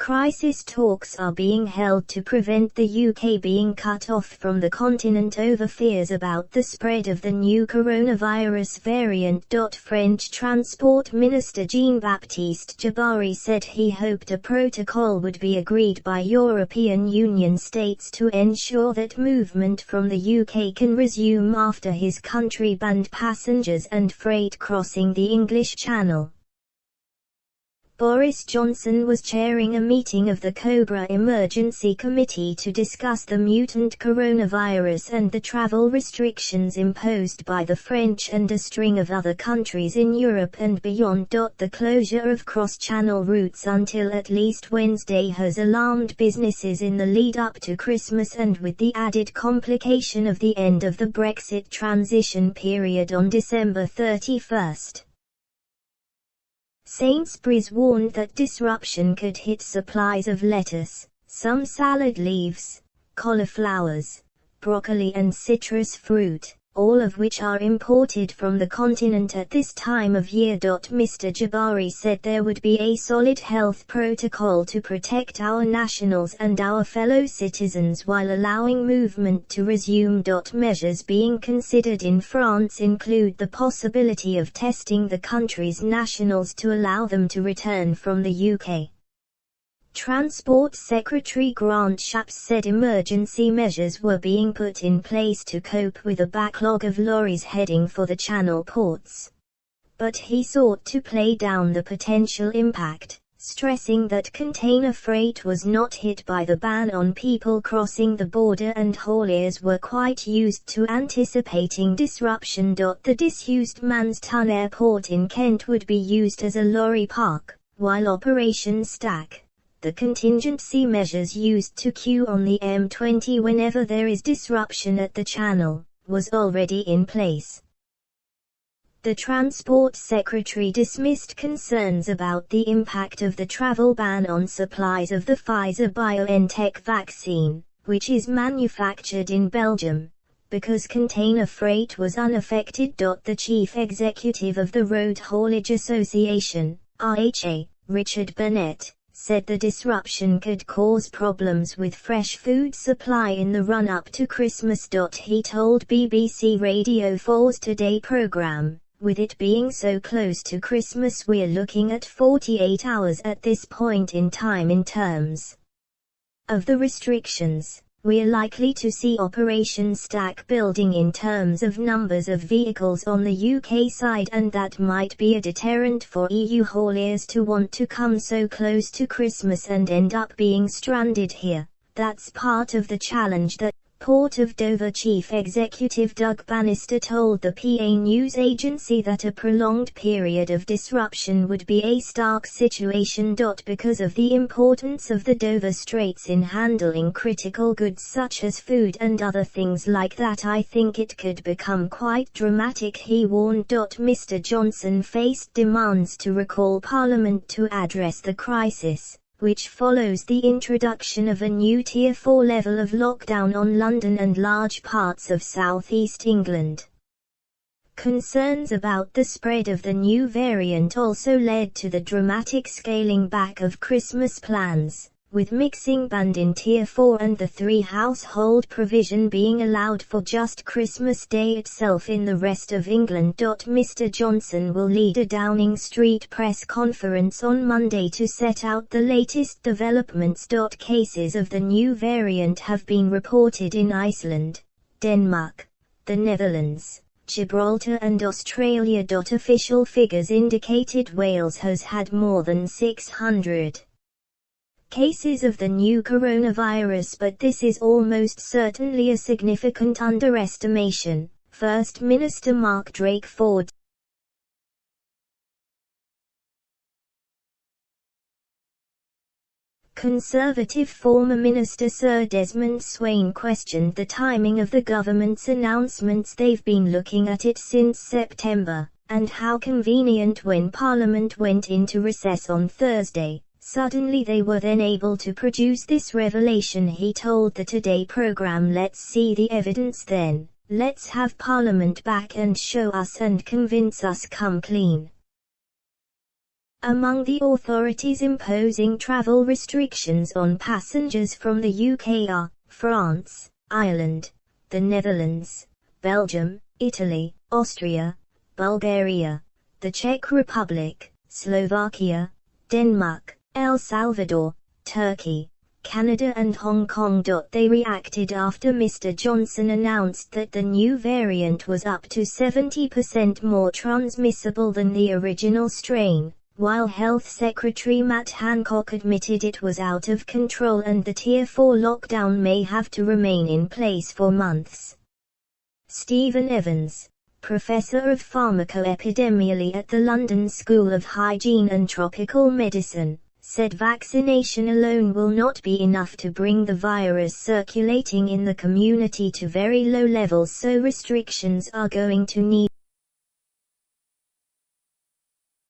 Crisis talks are being held to prevent the UK being cut off from the continent over fears about the spread of the new coronavirus variant. French Transport Minister Jean-Baptiste Djebari said he hoped a protocol would be agreed by European Union states to ensure that movement from the UK can resume after his country banned passengers and freight crossing the English Channel. Boris Johnson was chairing a meeting of the Cobra Emergency Committee to discuss the mutant coronavirus and the travel restrictions imposed by the French and a string of other countries in Europe and beyond. The closure of cross-channel routes until at least Wednesday has alarmed businesses in the lead-up to Christmas, and with the added complication of the end of the Brexit transition period on December 31st. Sainsbury's warned that disruption could hit supplies of lettuce, some salad leaves, cauliflowers, broccoli and citrus fruit, all of which are imported from the continent at this time of year. Mr. Djebari said there would be a solid health protocol to protect our nationals and our fellow citizens while allowing movement to resume. Measures being considered in France include the possibility of testing the country's nationals to allow them to return from the UK. Transport Secretary Grant Shapps said emergency measures were being put in place to cope with a backlog of lorries heading for the Channel ports. But he sought to play down the potential impact, stressing that container freight was not hit by the ban on people crossing the border and hauliers were quite used to anticipating disruption. The disused Manston Airport in Kent would be used as a lorry park, while Operation Stack, the contingency measures used to queue on the M20 whenever there is disruption at the Channel, was already in place. The Transport Secretary dismissed concerns about the impact of the travel ban on supplies of the Pfizer-BioNTech vaccine, which is manufactured in Belgium, because container freight was unaffected. The Chief Executive of the Road Haulage Association, RHA, Richard Burnett, said the disruption could cause problems with fresh food supply in the run-up to Christmas. He told BBC Radio 4's Today programme, with it being so close to Christmas we're looking at 48 hours at this point in time in terms of the restrictions. We're likely to see Operation Stack building in terms of numbers of vehicles on the UK side, and that might be a deterrent for EU hauliers to want to come so close to Christmas and end up being stranded here. That's part of the challenge that Port of Dover Chief Executive Doug Bannister told the PA news agency that a prolonged period of disruption would be a stark situation. Because of the importance of the Dover Straits in handling critical goods such as food and other things like that, I think it could become quite dramatic, he warned. Mr. Johnson faced demands to recall Parliament to address the crisis, which follows the introduction of a new Tier 4 level of lockdown on London and large parts of southeast England. Concerns about the spread of the new variant also led to the dramatic scaling back of Christmas plans, with mixing banned in Tier 4 and the 3 household provision being allowed for just Christmas Day itself in the rest of England. Mr. Johnson will lead a Downing Street press conference on Monday to set out the latest developments. Cases of the new variant have been reported in Iceland, Denmark, the Netherlands, Gibraltar and Australia. Official figures indicated Wales has had more than 600 cases of the new coronavirus, but this is almost certainly a significant underestimation, First Minister Mark Drakeford Conservative former Minister Sir Desmond Swayne questioned the timing of the government's announcements. They've been looking at it since September, and how convenient when Parliament went into recess on Thursday. Suddenly they were then able to produce this revelation, he told the Today programme. Let's see the evidence then, let's have Parliament back and show us and convince us, come clean. Among the authorities imposing travel restrictions on passengers from the UK are France, Ireland, the Netherlands, Belgium, Italy, Austria, Bulgaria, the Czech Republic, Slovakia, Denmark, El Salvador, Turkey, Canada and Hong Kong. They reacted after Mr. Johnson announced that the new variant was up to 70% more transmissible than the original strain, while Health Secretary Matt Hancock admitted it was out of control and the Tier 4 lockdown may have to remain in place for months. Stephen Evans, Professor of Pharmacoepidemiology at the London School of Hygiene and Tropical Medicine, said vaccination alone will not be enough to bring the virus circulating in the community to very low levels, so restrictions are going to need